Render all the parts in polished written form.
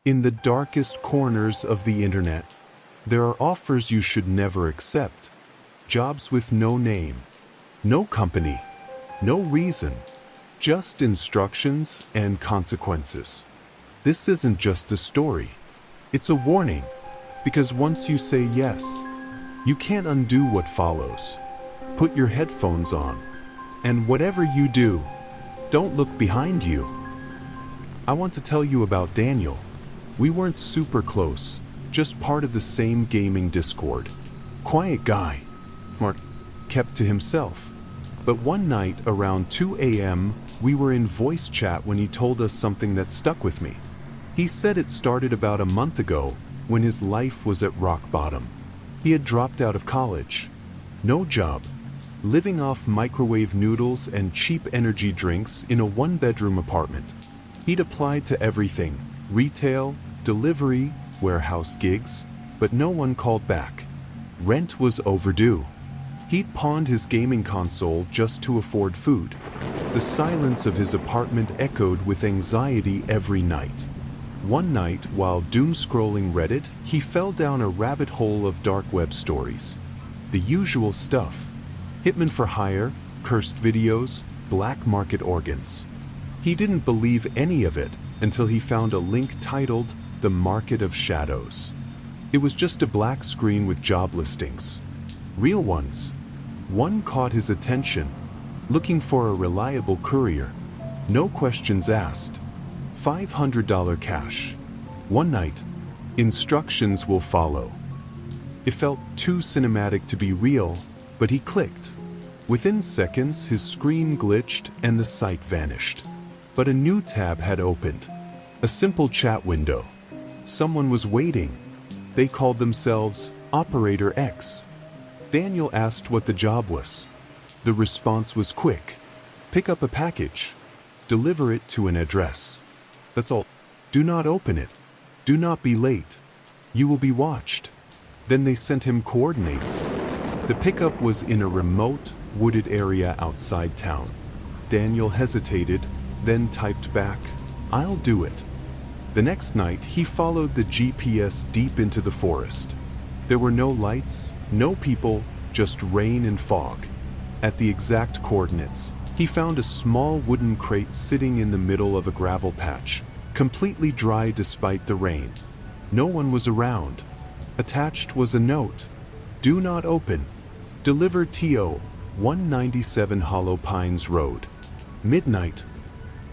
In the darkest corners of the internet, there are offers you should never accept. Jobs with no name, no company, no reason, just instructions and consequences. This isn't just a story. It's a warning, because once you say yes, you can't undo what follows. Put your headphones on, and whatever you do, don't look behind you. I want to tell you about Daniel. We weren't super close, just part of the same gaming Discord. Quiet guy. Mark kept to himself. But one night around 2 a.m., we were in voice chat when he told us something that stuck with me. He said it started about a month ago when his life was at rock bottom. He had dropped out of college. No job. Living off microwave noodles and cheap energy drinks in a one-bedroom apartment. He'd applied to everything: retail, delivery, warehouse gigs, but no one called back. Rent was overdue. He'd pawned his gaming console just to afford food. The silence of his apartment echoed with anxiety every night. One night, while doom-scrolling Reddit, he fell down a rabbit hole of dark web stories. The usual stuff. Hitmen for hire, cursed videos, black market organs. He didn't believe any of it until he found a link titled "The Market of Shadows." It was just a black screen with job listings. Real ones. One caught his attention. Looking for a reliable courier. No questions asked. $500 cash. One night. Instructions will follow. It felt too cinematic to be real, but he clicked. Within seconds, his screen glitched and the site vanished. But a new tab had opened. A simple chat window. Someone was waiting. They called themselves Operator X. Daniel asked what the job was. The response was quick. Pick up a package. Deliver it to an address. That's all. Do not open it. Do not be late. You will be watched. Then they sent him coordinates. The pickup was in a remote, wooded area outside town. Daniel hesitated, then typed back, "I'll do it." The next night, he followed the GPS deep into the forest. There were no lights, no people, just rain and fog. At the exact coordinates, he found a small wooden crate sitting in the middle of a gravel patch, completely dry despite the rain. No one was around. Attached was a note. "Do not open. Deliver TO, 197 Hollow Pines Road. Midnight."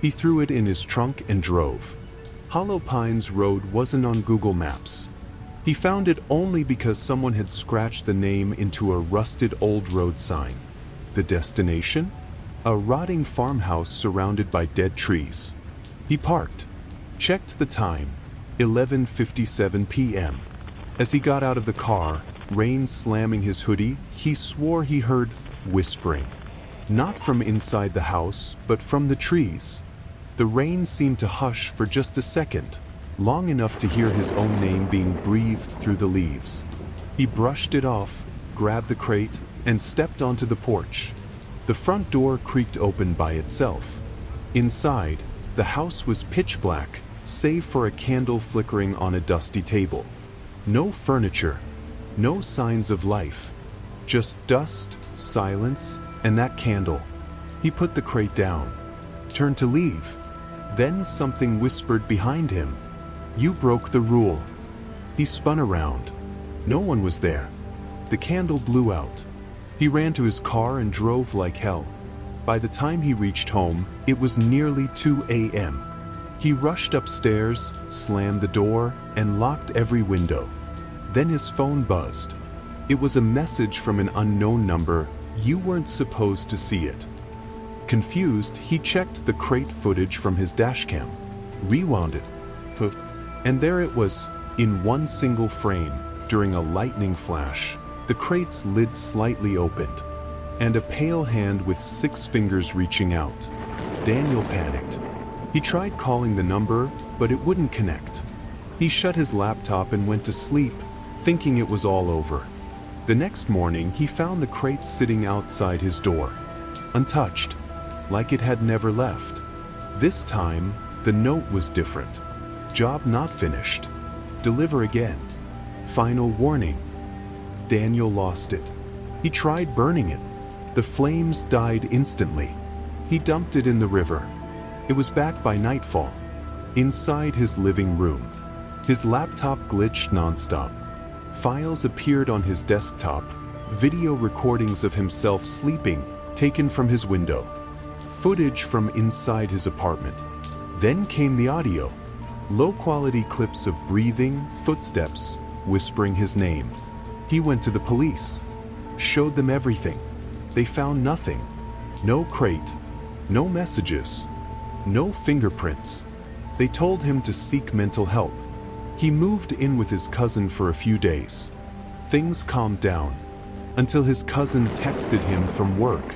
He threw it in his trunk and drove. Hollow Pines Road wasn't on Google Maps. He found it only because someone had scratched the name into a rusted old road sign. The destination? A rotting farmhouse surrounded by dead trees. He parked. Checked the time, 11:57 p.m. As he got out of the car, rain slamming his hoodie, he swore he heard whispering. Not from inside the house, but from the trees. The rain seemed to hush for just a second, long enough to hear his own name being breathed through the leaves. He brushed it off, grabbed the crate, and stepped onto the porch. The front door creaked open by itself. Inside, the house was pitch black, save for a candle flickering on a dusty table. No furniture, no signs of life. Just dust, silence, and that candle. He put the crate down, turned to leave. Then something whispered behind him, "You broke the rule." He spun around. No one was there. The candle blew out. He ran to his car and drove like hell. By the time he reached home, it was nearly 2 a.m. He rushed upstairs, slammed the door, and locked every window. Then his phone buzzed. It was a message from an unknown number. You weren't supposed to see it. Confused, he checked the crate footage from his dashcam, rewound it, and there it was, in one single frame. During a lightning flash, the crate's lid slightly opened, and a pale hand with 6 fingers reaching out. Daniel panicked. He tried calling the number, but it wouldn't connect. He shut his laptop and went to sleep, thinking it was all over. The next morning, he found the crate sitting outside his door, untouched, like it had never left. This time, the note was different. Job not finished. Deliver again. Final warning. Daniel lost it. He tried burning it. The flames died instantly. He dumped it in the river. It was back by nightfall. Inside his living room, his laptop glitched nonstop. Files appeared on his desktop, video recordings of himself sleeping, taken from his window, footage from inside his apartment. Then came the audio, low-quality clips of breathing, footsteps, whispering his name. He went to the police, showed them everything. They found nothing. No crate, no messages, no fingerprints. They told him to seek mental help. He moved in with his cousin for a few days. Things calmed down, until his cousin texted him from work.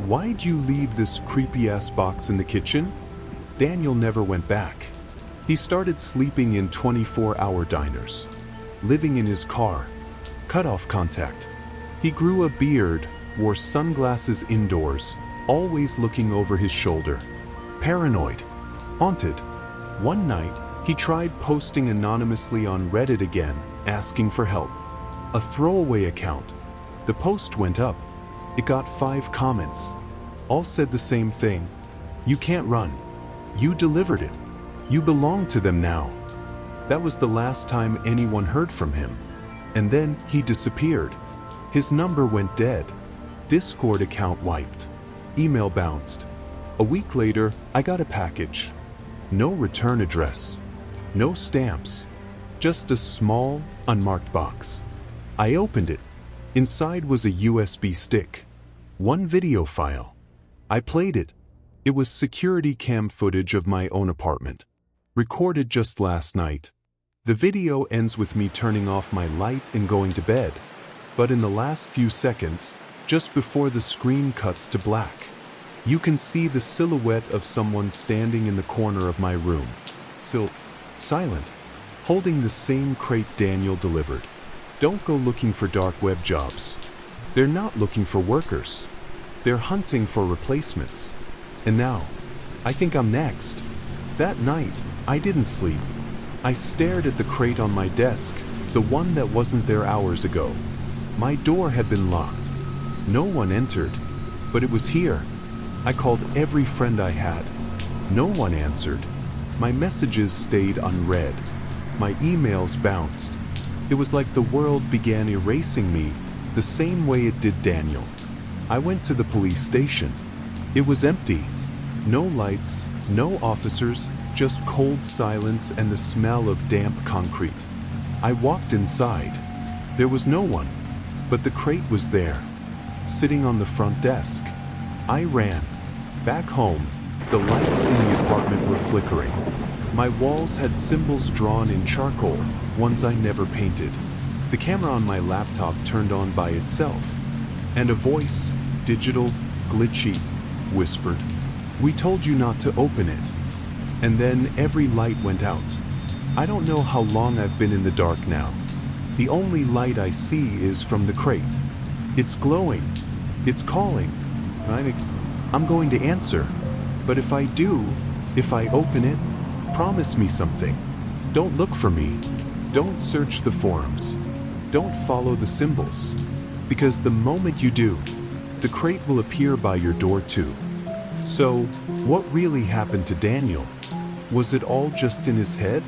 "Why'd you leave this creepy-ass box in the kitchen?" Daniel never went back. He started sleeping in 24-hour diners, living in his car, cut off contact. He grew a beard, wore sunglasses indoors, always looking over his shoulder. Paranoid, haunted. One night, he tried posting anonymously on Reddit again, asking for help. A throwaway account. The post went up. It got 5 comments. All said the same thing. "You can't run. You delivered it. You belong to them now." That was the last time anyone heard from him. And then he disappeared. His number went dead. Discord account wiped. Email bounced. A week later, I got a package. No return address. No stamps. Just a small, unmarked box. I opened it. Inside was a USB stick. One video file. I played it. It was security cam footage of my own apartment, recorded just last night. The video ends with me turning off my light and going to bed. But in the last few seconds, just before the screen cuts to black, you can see the silhouette of someone standing in the corner of my room. Still silent, holding the same crate Daniel delivered. Don't go looking for dark web jobs. They're not looking for workers. They're hunting for replacements. And now, I think I'm next. That night, I didn't sleep. I stared at the crate on my desk, the one that wasn't there hours ago. My door had been locked. No one entered, but it was here. I called every friend I had. No one answered. My messages stayed unread. My emails bounced. It was like the world began erasing me, the same way it did Daniel. I went to the police station. It was empty. No lights, no officers, just cold silence and the smell of damp concrete. I walked inside. There was no one, but the crate was there, sitting on the front desk. I ran. Back home, the lights in the apartment were flickering. My walls had symbols drawn in charcoal, ones I never painted. The camera on my laptop turned on by itself, and a voice, digital, glitchy, whispered, "We told you not to open it." And then every light went out. I don't know how long I've been in the dark now. The only light I see is from the crate. It's glowing. It's calling. I'm going to answer. But if I do, if I open it, promise me something. Don't look for me. Don't search the forums. Don't follow the symbols. Because the moment you do, the crate will appear by your door too. So, what really happened to Daniel? Was it all just in his head?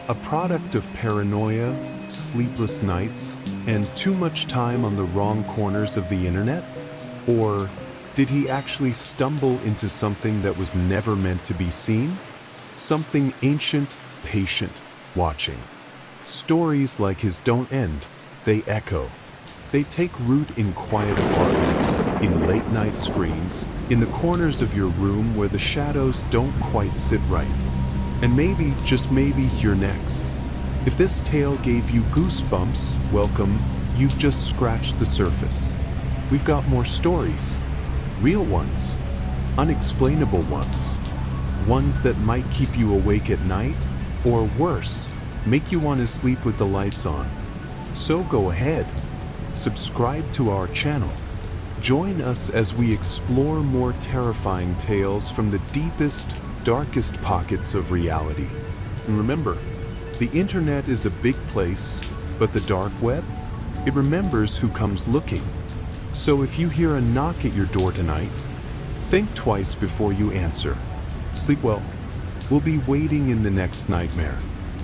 A product of paranoia, sleepless nights, and too much time on the wrong corners of the internet? Or did he actually stumble into something that was never meant to be seen? Something ancient, patient, watching. Stories like his don't end, they echo. They take root in quiet apartments, in late-night screens, in the corners of your room where the shadows don't quite sit right. And maybe, just maybe, you're next. If this tale gave you goosebumps, welcome, you've just scratched the surface. We've got more stories. Real ones. Unexplainable ones. Ones that might keep you awake at night, or worse, make you want to sleep with the lights on. So go ahead. Subscribe to our channel. Join us as we explore more terrifying tales from the deepest, darkest pockets of reality. And remember, the internet is a big place, but the dark web, it remembers who comes looking. So if you hear a knock at your door tonight, think twice before you answer. Sleep well. We'll be waiting in the next nightmare.